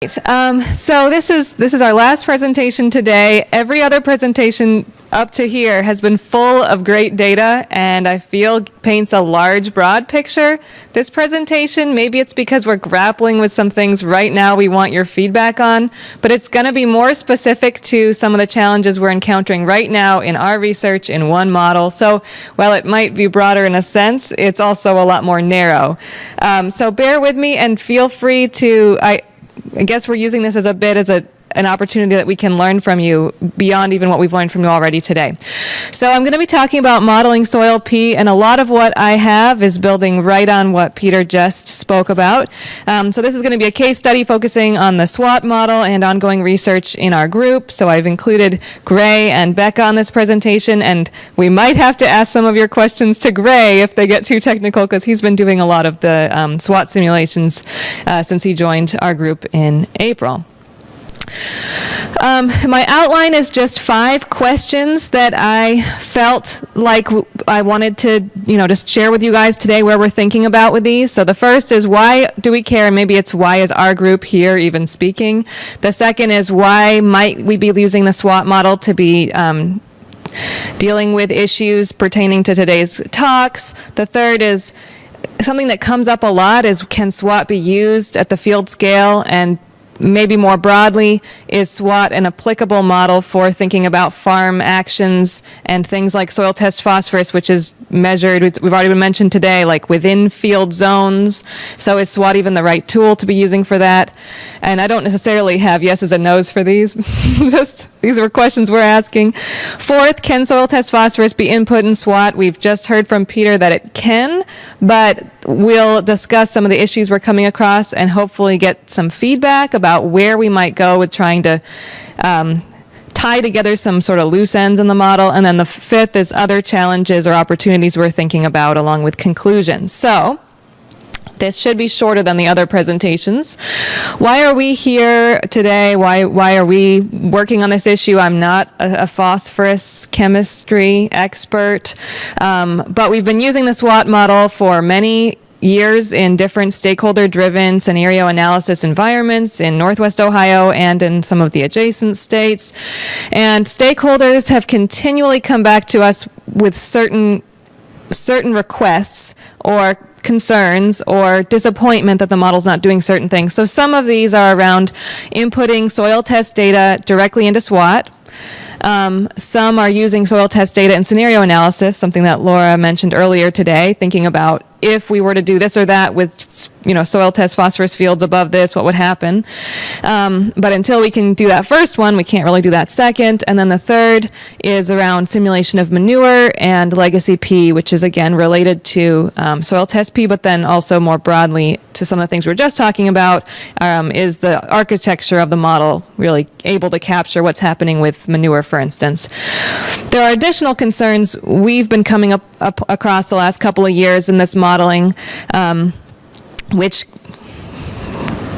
So this is our last presentation today. Every other presentation up to here has been full of great data and I feel paints a large, broad picture. This presentation, maybe it's because we're grappling with some things right now we want your feedback on, but it's going to be more specific to some of the challenges we're encountering right now in our research in one model. So while it might be broader in a sense, it's also a lot more narrow. So bear with me and feel free to, I guess we're using this as a bit as an opportunity that we can learn from you beyond even what we've learned from you already today. So I'm going to be talking about modeling soil P, and a lot of what I have is building right on what Peter just spoke about. So this is going to be a case study focusing on the SWOT model and ongoing research in our group. So I've included Gray and Becca on this presentation, and we might have to ask some of your questions to Gray if they get too technical, because he's been doing a lot of the SWOT simulations since he joined our group in April. My outline is just 5 questions that I felt like I wanted to, just share with you guys today where we're thinking about with these. So the first is, why do we care? And maybe it's, why is our group here even speaking? The second is, why might we be using the SWOT model to be dealing with issues pertaining to today's talks? The third is, something that comes up a lot is, can SWOT be used at the field scale? And maybe more broadly, is SWOT an applicable model for thinking about farm actions and things like soil test phosphorus, which is measured, we've already been mentioned today, like within field zones. So is SWOT even the right tool to be using for that? And I don't necessarily have yeses and nos for these. Just these are questions we're asking. Fourth, can soil test phosphorus be input in SWOT? We've just heard from Peter that it can, but we'll discuss some of the issues we're coming across and hopefully get some feedback about where we might go with trying to tie together some sort of loose ends in the model. And then the fifth is other challenges or opportunities we're thinking about, along with conclusions. So this should be shorter than the other presentations. Why are we here today? Why are we working on this issue? I'm not a phosphorus chemistry expert, but we've been using the SWOT model for many years in different stakeholder-driven scenario analysis environments in Northwest Ohio and in some of the adjacent states. And stakeholders have continually come back to us with certain requests or concerns or disappointment that the model's not doing certain things. So some of these are around inputting soil test data directly into SWOT. Some are using soil test data in scenario analysis, something that Laura mentioned earlier today, thinking about if we were to do this or that with, soil test phosphorus fields above this, what would happen? But until we can do that first one, we can't really do that second. And then the third is around simulation of manure and legacy P, which is again related to soil test P, but then also more broadly to some of the things we were just talking about, is the architecture of the model really able to capture what's happening with manure, for instance. There are additional concerns we've been coming up across the last couple of years in this modeling, which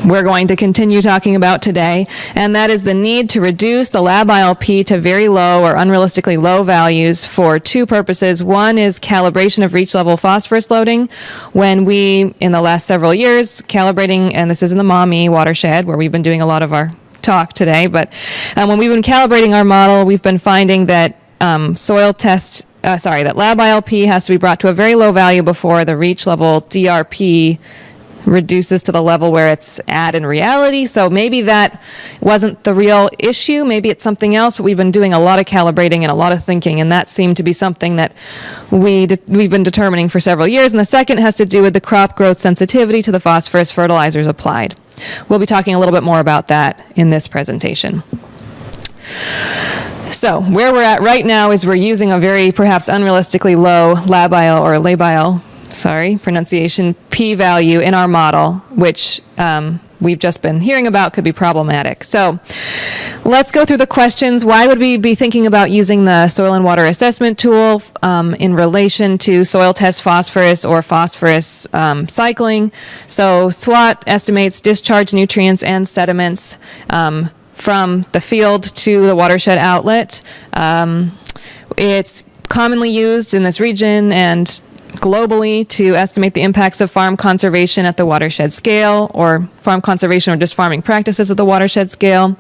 we're going to continue talking about today, and that is the need to reduce the labile P to very low or unrealistically low values for 2 purposes. One is calibration of reach level phosphorus loading. When we, in the last several years, calibrating, and this is in the Maumee watershed where we've been doing a lot of our talk today, but when we've been calibrating our model, we've been finding that that labile P has to be brought to a very low value before the reach level DRP reduces to the level where it's at in reality. So maybe that wasn't the real issue. Maybe it's something else, but we've been doing a lot of calibrating and a lot of thinking, and that seemed to be something that we've been determining for several years. And the second has to do with the crop growth sensitivity to the phosphorus fertilizers applied. We'll be talking a little bit more about that in this presentation. So where we're at right now is we're using a very perhaps unrealistically low labile pronunciation, p-value in our model, which we've just been hearing about could be problematic. So let's go through the questions. Why would we be thinking about using the soil and water assessment tool in relation to soil test phosphorus or phosphorus cycling? So SWOT estimates discharge nutrients and sediments from the field to the watershed outlet. It's commonly used in this region and globally to estimate the impacts of farm conservation at the watershed scale, or farm conservation or just farming practices at the watershed scale.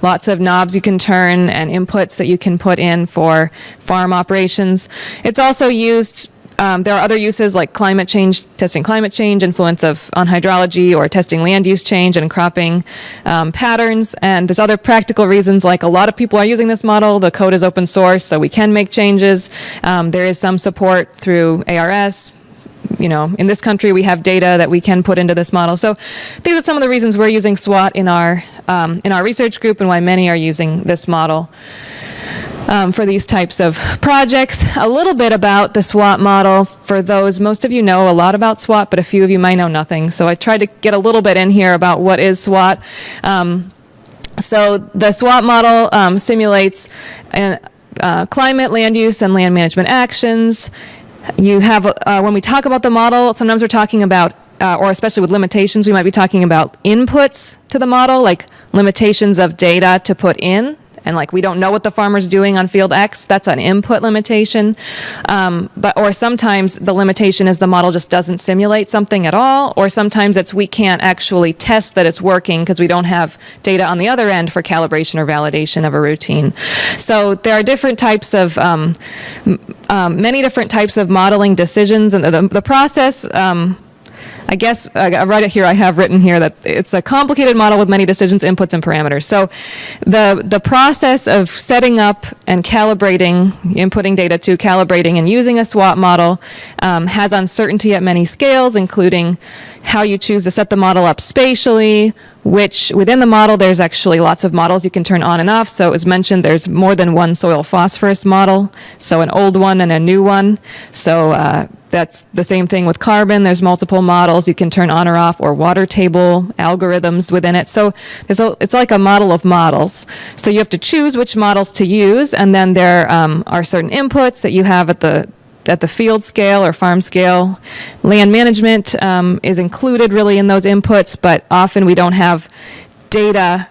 Lots of knobs you can turn and inputs that you can put in for farm operations. It's also used, there are other uses like climate change, testing climate change, influence on hydrology, or testing land use change and cropping patterns. And there's other practical reasons, like a lot of people are using this model. The code is open source, so we can make changes. There is some support through ARS. In this country, we have data that we can put into this model. So these are some of the reasons we're using SWOT in our research group, and why many are using this model for these types of projects. A little bit about the SWOT model for those. Most of you know a lot about SWOT, but a few of you might know nothing. So I tried to get a little bit in here about what is SWOT. So the SWOT model simulates climate, land use, and land management actions. You have, when we talk about the model, sometimes we're talking about, or especially with limitations, we might be talking about inputs to the model, like limitations of data to put in. And like, we don't know what the farmer's doing on field X, that's an input limitation. Or sometimes the limitation is the model just doesn't simulate something at all, or sometimes it's we can't actually test that it's working because we don't have data on the other end for calibration or validation of a routine. So there are different types of, many different types of modeling decisions, and the process, I guess, right here I have written here that it's a complicated model with many decisions, inputs, and parameters. So the process of setting up and calibrating, inputting data to calibrating and using a SWOT model has uncertainty at many scales, including how you choose to set the model up spatially, which within the model there's actually lots of models you can turn on and off. So as mentioned, there's more than one soil phosphorus model, so an old one and a new one. So that's the same thing with carbon. There's multiple models you can turn on or off, or water table algorithms within it. So it's like a model of models. So you have to choose which models to use, and then there are certain inputs that you have at the field scale or farm scale. Land management is included really in those inputs, but often we don't have data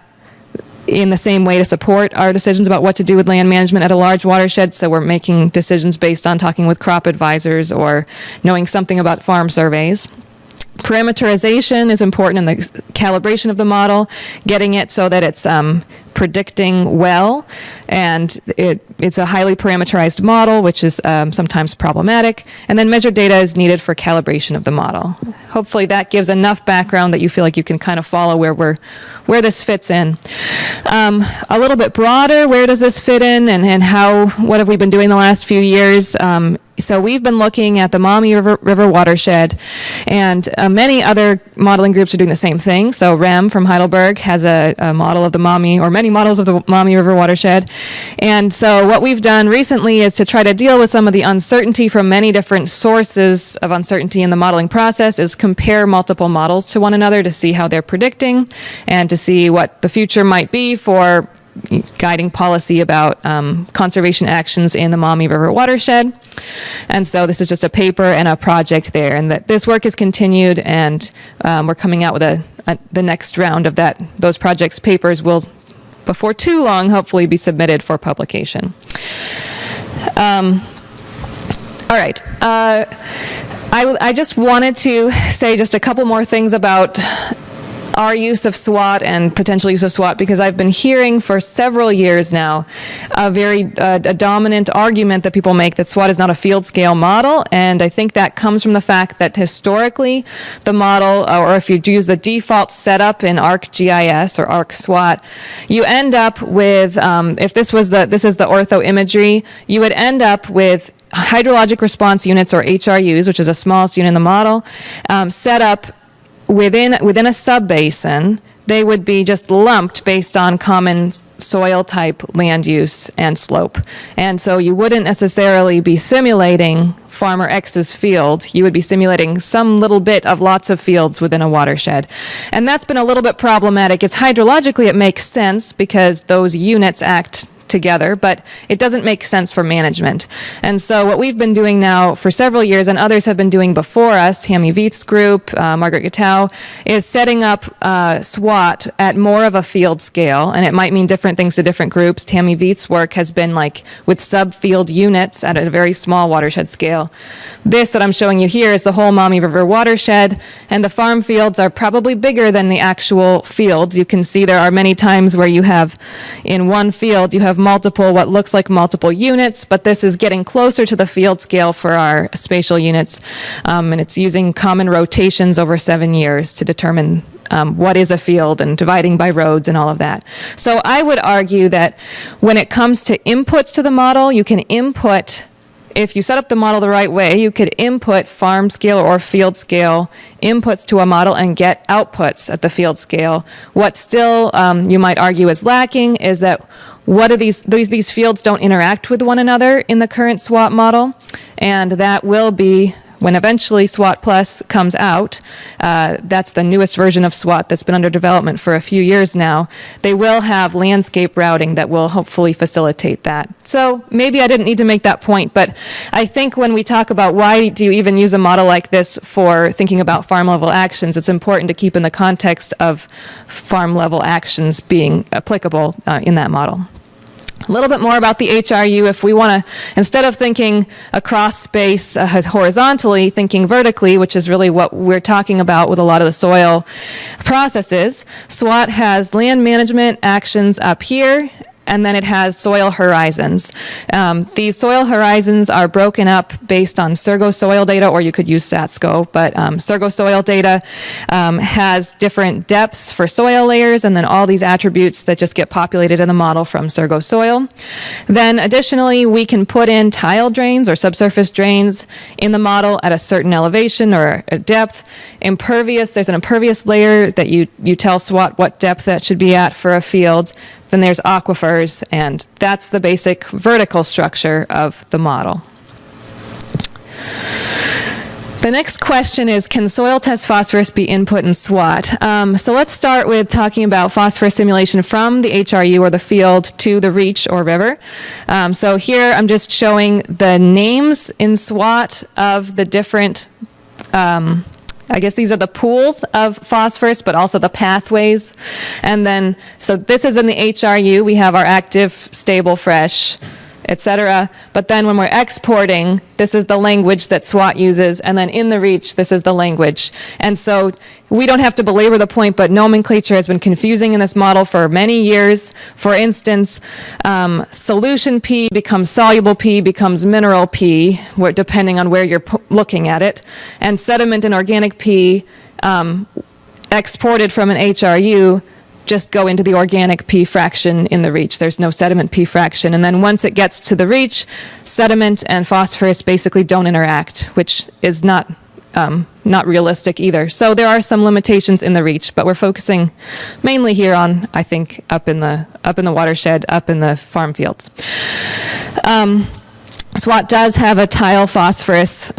in the same way to support our decisions about what to do with land management at a large watershed. So we're making decisions based on talking with crop advisors or knowing something about farm surveys. Parameterization is important in the calibration of the model, getting it so that it's predicting well, and it's a highly parameterized model, which is sometimes problematic. And then measured data is needed for calibration of the model. Hopefully that gives enough background that you feel like you can kind of follow where this fits in. A little bit broader, where does this fit in, and what have we been doing the last few years? So we've been looking at the Maumee River watershed, and many other modeling groups are doing the same thing. So REM from Heidelberg has a model of the Maumee, or many models of the Maumee River watershed. And so what we've done recently is to try to deal with some of the uncertainty from many different sources of uncertainty in the modeling process, is compare multiple models to one another to see how they're predicting, and to see what the future might be for guiding policy about conservation actions in the Maumee River watershed. And so this is just a paper and a project there, and that this work is continued, and we're coming out with the next round of those projects papers will, before too long, hopefully be submitted for publication. All right. I just wanted to say just a couple more things about our use of SWOT and potential use of SWOT, because I've been hearing for several years now a dominant argument that people make that SWOT is not a field scale model, and I think that comes from the fact that historically the model, or if you use the default setup in ArcGIS or ArcSWOT, you end up with, if this is the ortho imagery, you would end up with hydrologic response units, or HRUs, which is the smallest unit in the model, set up within a subbasin. They would be just lumped based on common soil type, land use, and slope. And so you wouldn't necessarily be simulating farmer X's field. You would be simulating some little bit of lots of fields within a watershed. And that's been a little bit problematic. It's hydrologically, it makes sense because those units act together, but it doesn't make sense for management. And so what we've been doing now for several years, and others have been doing before us, Tammy Veith's group, Margaret Gatow, is setting up SWOT at more of a field scale, and it might mean different things to different groups. Tammy Veith's work has been like with sub-field units at a very small watershed scale. This that I'm showing you here is the whole Maumee River watershed, and the farm fields are probably bigger than the actual fields. You can see there are many times where you have, in one field, you have multiple, what looks like multiple units, but this is getting closer to the field scale for our spatial units, and it's using common rotations over 7 years to determine what is a field and dividing by roads and all of that. So I would argue that when it comes to inputs to the model, you can input, if you set up the model the right way, you could input farm scale or field scale inputs to a model and get outputs at the field scale. What still you might argue is lacking is that what are these fields don't interact with one another in the current SWOT model, and that will be when eventually SWOT Plus comes out. That's the newest version of SWOT that's been under development for a few years now. They will have landscape routing that will hopefully facilitate that. So maybe I didn't need to make that point, but I think when we talk about why do you even use a model like this for thinking about farm level actions, it's important to keep in the context of farm level actions being applicable in that model. A little bit more about the HRU. If we want to, instead of thinking across space horizontally, thinking vertically, which is really what we're talking about with a lot of the soil processes, SWOT has land management actions up here, and then it has soil horizons. These soil horizons are broken up based on Surgo soil data, or you could use SATSCO, but Surgo soil data has different depths for soil layers, and then all these attributes that just get populated in the model from Surgo soil. Then additionally, we can put in tile drains or subsurface drains in the model at a certain elevation or a depth. Impervious, there's an impervious layer that you tell SWOT what depth that should be at for a field. Then there's aquifers, and that's the basic vertical structure of the model. The next question is, can soil test phosphorus be input in SWOT? So let's start with talking about phosphorus simulation from the HRU or the field to the reach or river. So here I'm just showing the names in SWOT of the different I guess these are the pools of phosphorus, but also the pathways. And then, so this is in the HRU. We have our active, stable, fresh, etc. But then when we're exporting, this is the language that SWOT uses. And then in the reach, this is the language. And so we don't have to belabor the point, but nomenclature has been confusing in this model for many years. For instance, solution P becomes soluble P becomes mineral P, depending on where you're looking at it. And sediment and organic P exported from an HRU just go into the organic P fraction in the reach. There's no sediment P fraction. And then once it gets to the reach, sediment and phosphorus basically don't interact, which is not realistic either. So there are some limitations in the reach, but we're focusing mainly here on, I think, up in the watershed, up in the farm fields. SWOT does have a tile phosphorus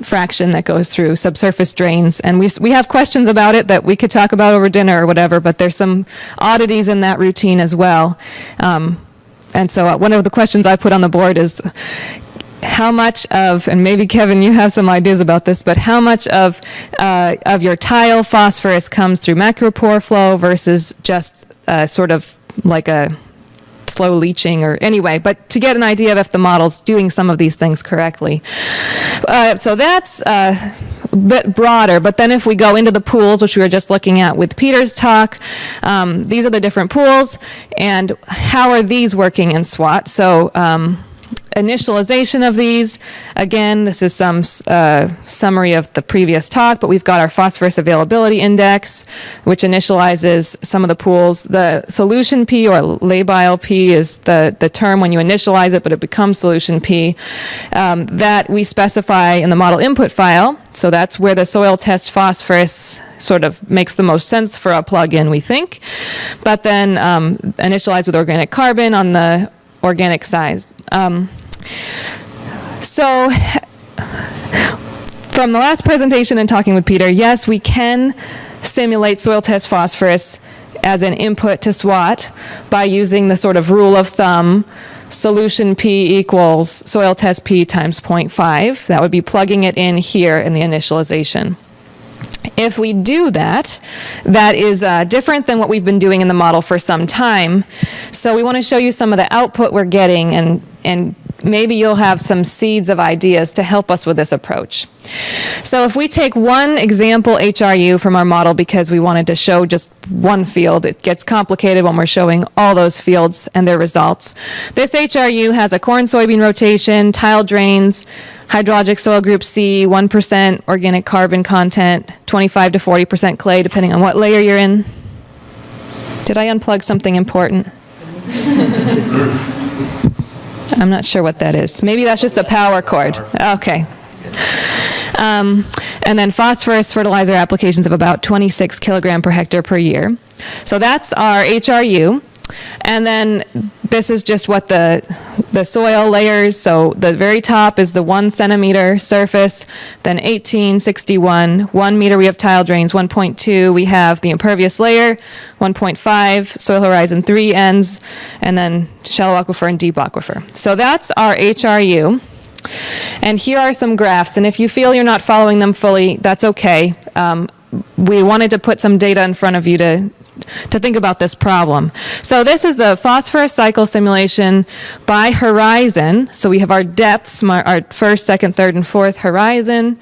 fraction that goes through subsurface drains, and we have questions about it that we could talk about over dinner or whatever, but there's some oddities in that routine as well. And so one of the questions I put on the board is how much of, and maybe Kevin, you have some ideas about this, but how much of your tile phosphorus comes through macropore flow versus just sort of like a slow leaching or anyway, but to get an idea of if the model's doing some of these things correctly. So that's a bit broader, but then if we go into the pools, which we were just looking at with Peter's talk, these are the different pools, and how are these working in SWOT? So initialization of these, again, this is some summary of the previous talk, but we've got our phosphorus availability index, which initializes some of the pools. The solution P or labile P is the term when you initialize it, but it becomes solution P, that we specify in the model input file. So that's where the soil test phosphorus sort of makes the most sense for a plug-in, we think. But then initialize with organic carbon on the organic size. So from the last presentation and talking with Peter, yes, we can simulate soil test phosphorus as an input to SWOT by using the sort of rule of thumb, solution P equals soil test P times 0.5. That would be plugging it in here in the initialization. If we do that, that is different than what we've been doing in the model for some time. So we want to show you some of the output we're getting, and maybe you'll have some seeds of ideas to help us with this approach. So if we take one example HRU from our model because we wanted to show just one field, it gets complicated when we're showing all those fields and their results. This HRU has a corn-soybean rotation, tile drains, hydrologic soil group C, 1% organic carbon content, 25 to 40% clay, depending on what layer you're in. Did I unplug something important? I'm not sure what that is. Maybe that's just a power cord. Okay. And then phosphorus fertilizer applications of about 26 kilogram per hectare per year. So that's our HRU. And then this is just what the soil layers, so the very top is the 1 centimeter surface, then 18, 61, 1 meter we have tile drains, 1.2 we have the impervious layer, 1.5 soil horizon 3 ends, and then shallow aquifer and deep aquifer. So that's our HRU. And here are some graphs, and if you feel you're not following them fully, that's okay. We wanted to put some data in front of you to think about this problem. So this is the phosphorus cycle simulation by horizon. So we have our depths, our first, second, third, and fourth horizon,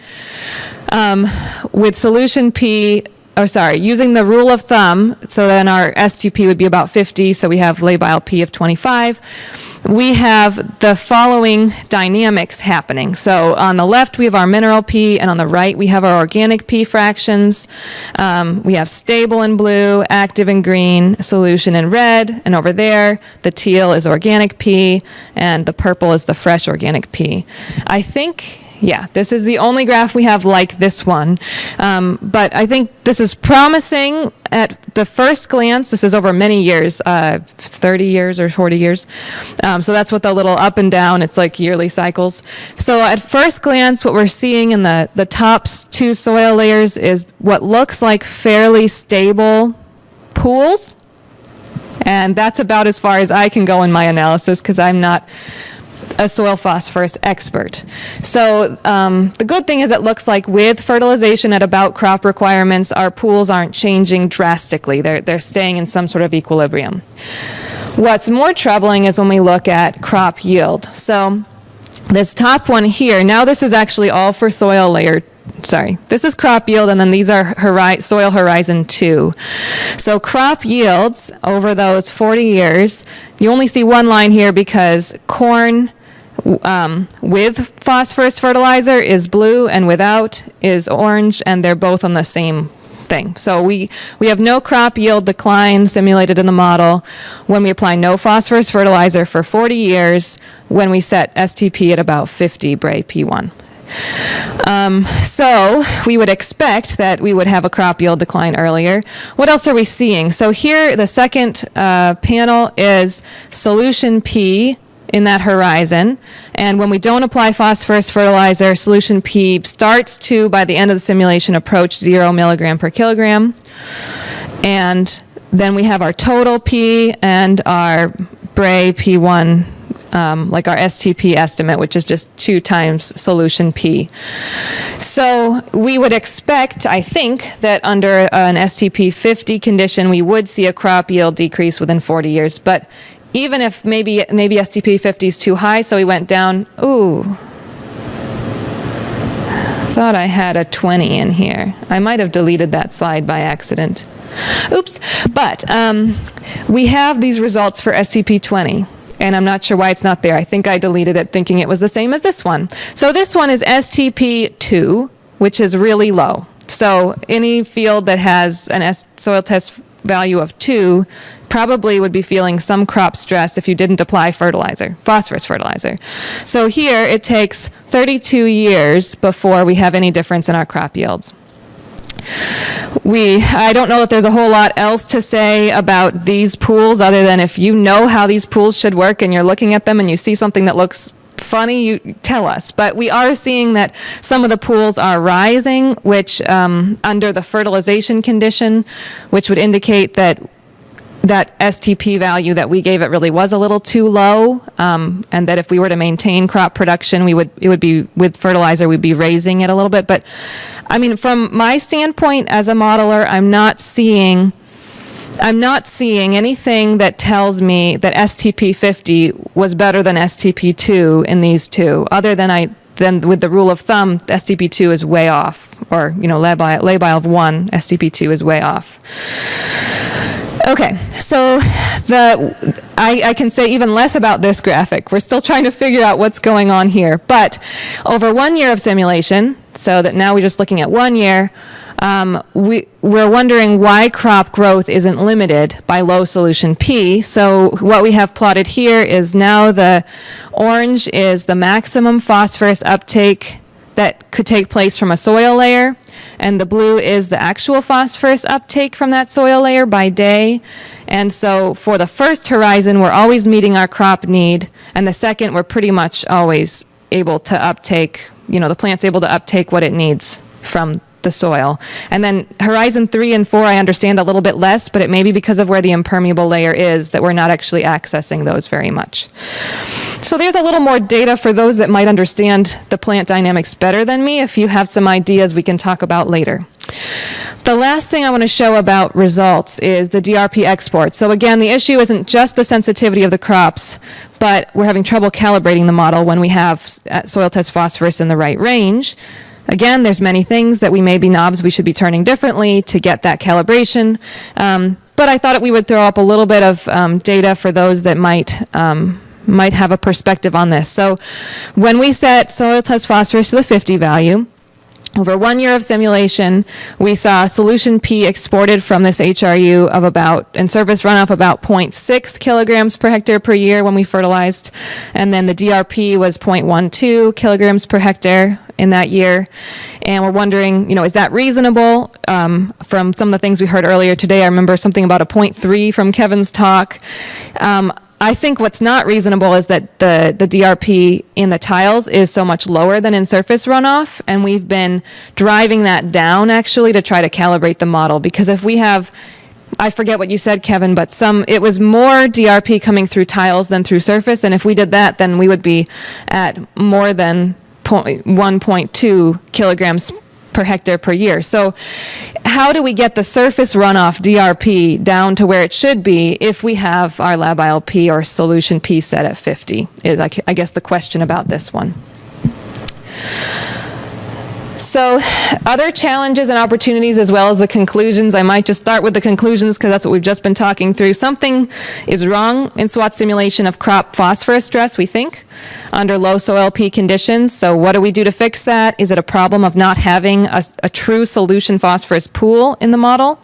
with solution P, using the rule of thumb. So then our STP would be about 50, so we have labile P of 25. We have the following dynamics happening. So on the left, we have our mineral P, and on the right, we have our organic P fractions. We have stable in blue, active in green, solution in red, and over there, the teal is organic P, and the purple is the fresh organic P. I think, yeah, this is the only graph we have like this one. But I think this is promising at the first glance. This is over many years, 30 years or 40 years. So that's what the little up and down, it's like yearly cycles. So at first glance, what we're seeing in the top two soil layers is what looks like fairly stable pools. And that's about as far as I can go in my analysis because I'm not a soil phosphorus expert. So the good thing is it looks like with fertilization at about crop requirements, our pools aren't changing drastically. They're staying in some sort of equilibrium. What's more troubling is when we look at crop yield. So this top one here, now this is actually all for soil layer. Sorry, this is crop yield, and then these are soil horizon 2. So crop yields over those 40 years, you only see one line here because corn with phosphorus fertilizer is blue and without is orange, and they're both on the same thing. So we have no crop yield decline simulated in the model when we apply no phosphorus fertilizer for 40 years when we set STP at about 50 Bray P1. So we would expect that we would have a crop yield decline earlier. What else are we seeing? So here, the second panel is solution P in that horizon. And when we don't apply phosphorus fertilizer, solution P starts to, by the end of the simulation, approach 0 milligram per kilogram. And then we have our total P and our Bray P1, like our STP estimate, which is just 2 times solution P. So we would expect, I think, that under an STP 50 condition, we would see a crop yield decrease within 40 years. But even if maybe STP 50 is too high, so we went down, thought I had a 20 in here. I might have deleted that slide by accident. Oops. But we have these results for STP 20. And I'm not sure why it's not there. I think I deleted it thinking it was the same as this one. So this one is STP 2, which is really low. So any field that has an soil test value of 2 probably would be feeling some crop stress if you didn't apply phosphorus fertilizer. So here it takes 32 years before we have any difference in our crop yields. I don't know that there's a whole lot else to say about these pools other than if you know how these pools should work and you're looking at them and you see something that looks funny, you tell us. But we are seeing that some of the pools are rising, which under the fertilization condition, which would indicate that that STP value that we gave it really was a little too low, and that if we were to maintain crop production, it would be with fertilizer, we'd be raising it a little bit. But I mean, from my standpoint as a modeler, I'm not seeing anything that tells me that STP 50 was better than STP 2 in these two, other than with the rule of thumb, STP 2 is way off, or labile of 1, STP 2 is way off. Okay, so I can say even less about this graphic. We're still trying to figure out what's going on here. But over 1 year of simulation, so that now we're just looking at 1 year, we're wondering why crop growth isn't limited by low solution P. So what we have plotted here is now the orange is the maximum phosphorus uptake that could take place from a soil layer, and the blue is the actual phosphorus uptake from that soil layer by day. And so for the first horizon, we're always meeting our crop need, and the second, we're pretty much always able to uptake, the plant's able to uptake what it needs from the soil. And then horizon 3 and 4, I understand a little bit less, but it may be because of where the impermeable layer is that we're not actually accessing those very much. So there's a little more data for those that might understand the plant dynamics better than me. If you have some ideas, we can talk about later. The last thing I want to show about results is the DRP export. So again, the issue isn't just the sensitivity of the crops, but we're having trouble calibrating the model when we have soil test phosphorus in the right range. Again, there's many things that knobs we should be turning differently to get that calibration. But I thought we would throw up a little bit of data for those that might have a perspective on this. So when we set soil test phosphorus to the 50 value, over 1 year of simulation, we saw solution P exported from this HRU of and surface runoff about 0.6 kilograms per hectare per year when we fertilized. And then the DRP was 0.12 kilograms per hectare in that year. And we're wondering, is that reasonable? From some of the things we heard earlier today, I remember something about a 0.3 from Kevin's talk. I think what's not reasonable is that the DRP in the tiles is so much lower than in surface runoff, and we've been driving that down actually to try to calibrate the model, because if we have, I forget what you said, Kevin, but it was more DRP coming through tiles than through surface, and if we did that, then we would be at more than 1.2 kilograms per hectare per year. So how do we get the surface runoff DRP down to where it should be if we have our labile P or solution P set at 50 is, I guess, the question about this one. So other challenges and opportunities as well as the conclusions. I might just start with the conclusions because that's what we've just been talking through. Something is wrong in SWOT simulation of crop phosphorus stress, we think, under low soil P conditions. So what do we do to fix that? Is it a problem of not having a true solution phosphorus pool in the model?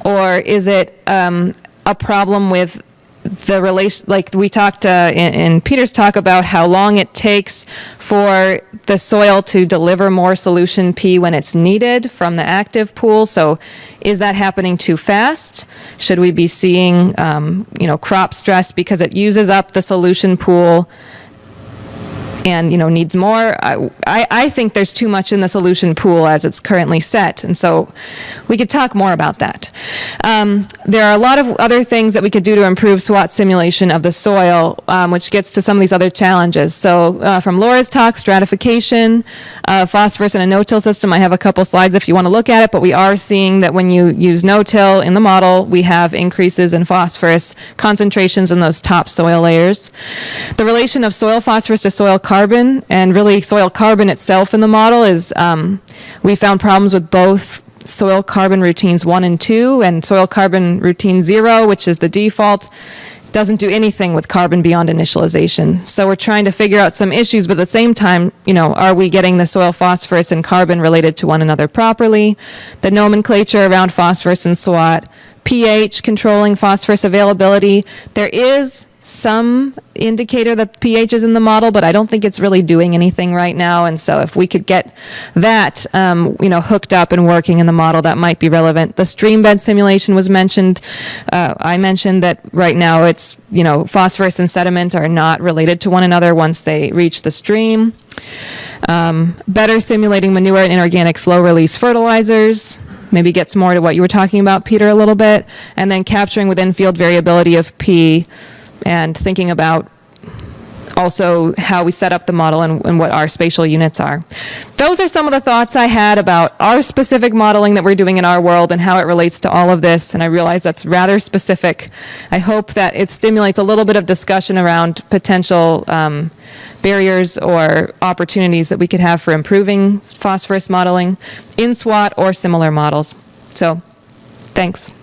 Or is it a problem with the relation, like we talked in Peter's talk about how long it takes for the soil to deliver more solution P when it's needed from the active pool. So is that happening too fast? Should we be seeing, crop stress because it uses up the solution pool and, needs more? I think there's too much in the solution pool as it's currently set. And so we could talk more about that. There are a lot of other things that we could do to improve SWOT simulation of the soil, which gets to some of these other challenges. So from Laura's talk, stratification, phosphorus in a no-till system, I have a couple slides if you want to look at it, but we are seeing that when you use no-till in the model, we have increases in phosphorus concentrations in those top soil layers. The relation of soil phosphorus to soil carbon, and really soil carbon itself in the model is, we found problems with both soil carbon routines 1 and 2, and soil carbon routine 0, which is the default, doesn't do anything with carbon beyond initialization. So we're trying to figure out some issues, but at the same time, are we getting the soil phosphorus and carbon related to one another properly? The nomenclature around phosphorus and SWOT, pH controlling phosphorus availability. There is some indicator that pH is in the model, but I don't think it's really doing anything right now. And so if we could get that, hooked up and working in the model, that might be relevant. The stream bed simulation was mentioned. I mentioned that right now it's, phosphorus and sediment are not related to one another once they reach the stream. Better simulating manure and inorganic slow release fertilizers. maybe gets more to what you were talking about, Peter, a little bit, and then capturing within field variability of P and thinking about also how we set up the model and what our spatial units are. Those are some of the thoughts I had about our specific modeling that we're doing in our world and how it relates to all of this, and I realize that's rather specific. I hope that it stimulates a little bit of discussion around potential barriers or opportunities that we could have for improving phosphorus modeling in SWOT or similar models. So, thanks.